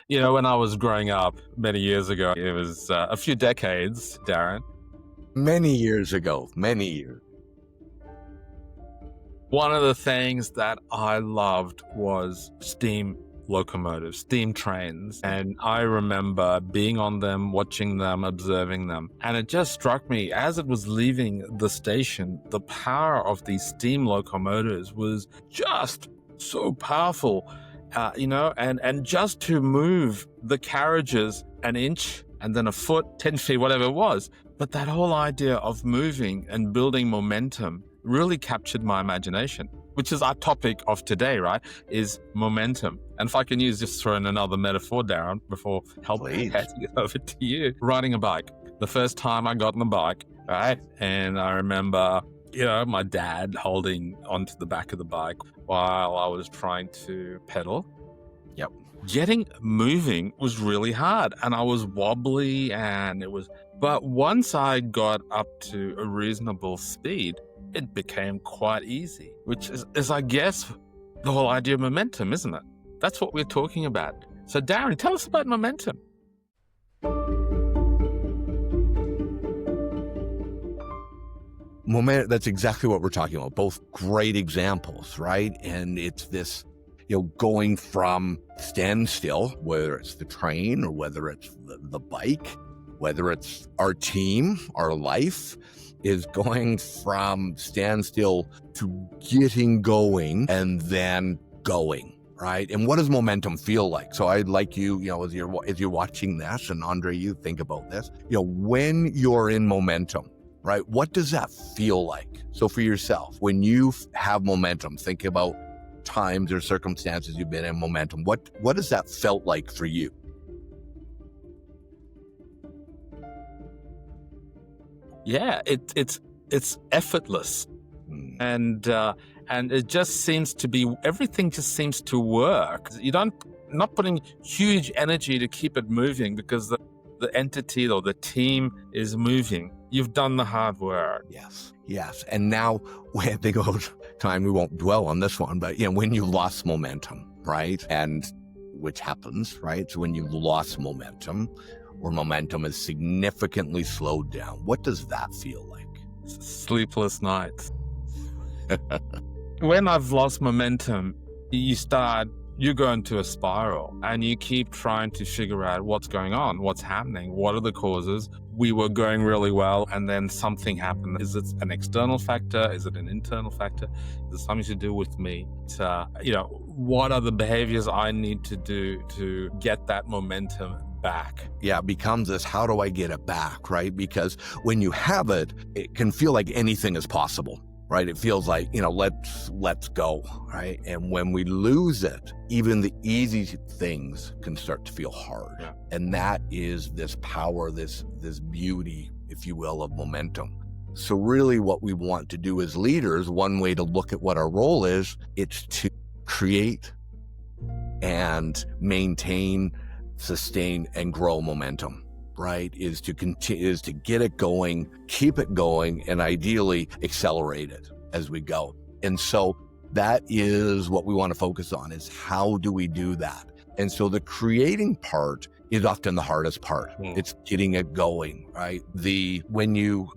When I was growing up many years ago, it was a few decades, Darren. Many years ago, many years. One of the things that I loved was steam locomotives, steam trains. And I remember being on them, watching them, observing them. And it just struck me as it was leaving the station, the power of these steam locomotives was just so powerful, and just to move the carriages an inch and then a foot, 10 feet, whatever it was. But that whole idea of moving and building momentum really captured my imagination, which is our topic of today, right? Is momentum. And if I can just throw in another metaphor, Darren, before handing it over to you, riding a bike. The first time I got on the bike, right? And I remember, my dad holding onto the back of the bike while I was trying to pedal. Yep. Getting moving was really hard and I was wobbly but once I got up to a reasonable speed, it became quite easy, which is, I guess, the whole idea of momentum, isn't it? That's what we're talking about. So Darren, tell us about momentum. Momentum, that's exactly what we're talking about. Both great examples, right? And it's this, going from standstill, whether it's the train or whether it's the bike, whether it's our team, our life, is going from standstill to getting going and then going, right? And what does momentum feel like? So I'd like you, as you're watching this, and Andre, you think about this, when you're in momentum, right? What does that feel like? So for yourself, when you have momentum, think about times or circumstances you've been in momentum. What has that felt like for you? Yeah, it's effortless, and it just seems to be, everything just seems to work. Not putting huge energy to keep it moving because the entity or the team is moving. You've done the hard work. Yes. And now we think about time, we won't dwell on this one, but when you lost momentum, right? And which happens, right? So when you lost momentum, or momentum is significantly slowed down, what does that feel like? Sleepless nights. When I've lost momentum, you go into a spiral and you keep trying to figure out what's going on, what's happening, what are the causes. We were going really well and then something happened. Is it an external factor? Is it an internal factor? Is it something to do with me? What are the behaviors I need to do to get that momentum back? Yeah, it becomes this, how do I get it back, right? Because when you have it, it can feel like anything is possible, right? It feels like, let's go, right? And when we lose it, even the easy things can start to feel hard. Yeah. And that is this power, this beauty, if you will, of momentum. So really what we want to do as leaders, one way to look at what our role is, it's to create and maintain, sustain, and grow momentum, right? Is to get it going, keep it going, and ideally accelerate it as we go. And so that is what we want to focus on, is how do we do that? And so the creating part is often the hardest part. It's getting it going, right? When you,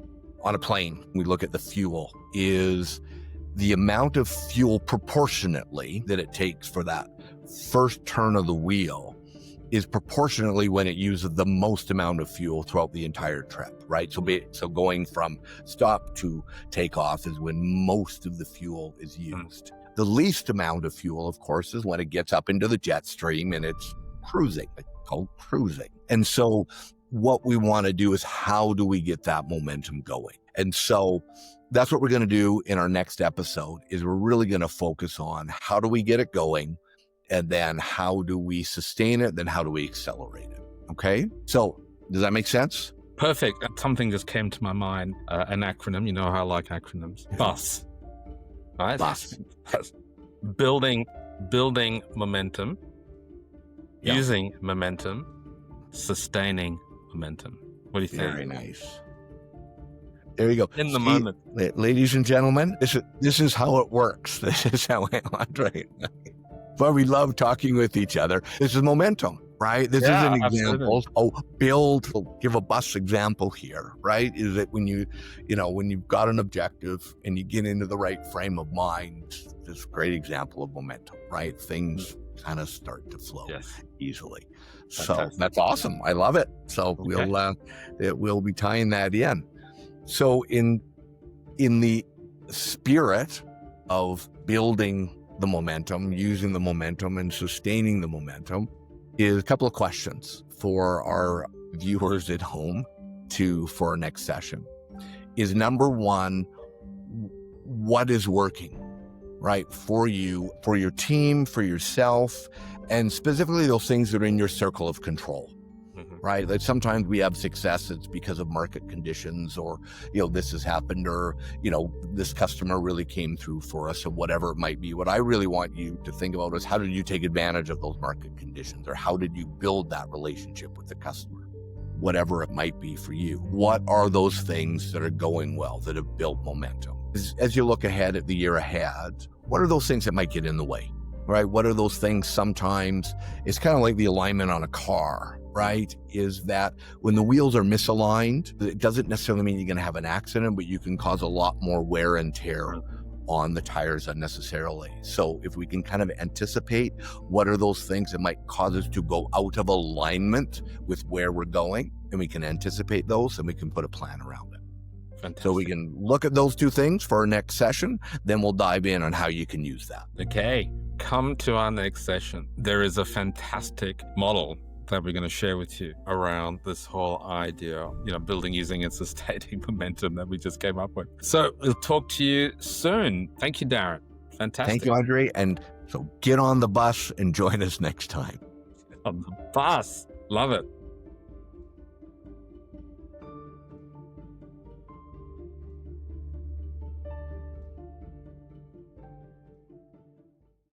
on a plane, we look at the fuel, is the amount of fuel proportionately that it takes for that first turn of the wheel is proportionately when it uses the most amount of fuel throughout the entire trip, right? So going from stop to takeoff is when most of the fuel is used. The least amount of fuel, of course, is when it gets up into the jet stream and it's cruising. It's called cruising. And so what we want to do is, how do we get that momentum going? And so that's what we're going to do in our next episode, is we're really going to focus on how do we get it going, and then how do we sustain it, then how do we accelerate it? Okay? So does that make sense? Perfect. Something just came to my mind, an acronym. You know how I like acronyms. BUS. Right? BUS. Building momentum, using momentum, sustaining momentum. What do you think? Very nice. There you go. In the moment. Ladies and gentlemen, this is how it works. This is how Andre. But we love talking with each other. This is momentum. right? This is Yeah, an absolutely. example. Oh, build, give a bus example here, right? Is that when when you've got an objective and you get into the right frame of mind, this great example of momentum, right? Things kind of start to flow Yes. easily. So Fantastic. that's awesome. I love it. So Okay. we'll be tying that in. So in the spirit of building the momentum, using the momentum and sustaining the momentum, is a couple of questions for our viewers at home for our next session. Is number one, what is working, right? For you, for your team, for yourself, and specifically those things that are in your circle of control. Right? That sometimes we have success, it's because of market conditions, or, this has happened, or, this customer really came through for us, or whatever it might be. What I really want you to think about is, how did you take advantage of those market conditions, or how did you build that relationship with the customer? Whatever it might be for you. What are those things that are going well, that have built momentum? As you look ahead at the year ahead, what are those things that might get in the way? Right? What are those things? Sometimes it's kind of like the alignment on a car, right? Is that when the wheels are misaligned, it doesn't necessarily mean you're going to have an accident, but you can cause a lot more wear and tear on the tires unnecessarily. So if we can kind of anticipate what are those things that might cause us to go out of alignment with where we're going, and we can anticipate those, and we can put a plan around it. Fantastic. So we can look at those two things for our next session, then we'll dive in on how you can use that. Okay. Come to our next session. There is a fantastic model that we're going to share with you around this whole idea, building, using, and sustaining momentum that we just came up with. So we'll talk to you soon. Thank you, Darren. Fantastic. Thank you, Andre. And so get on the bus and join us next time. On the bus. Love it.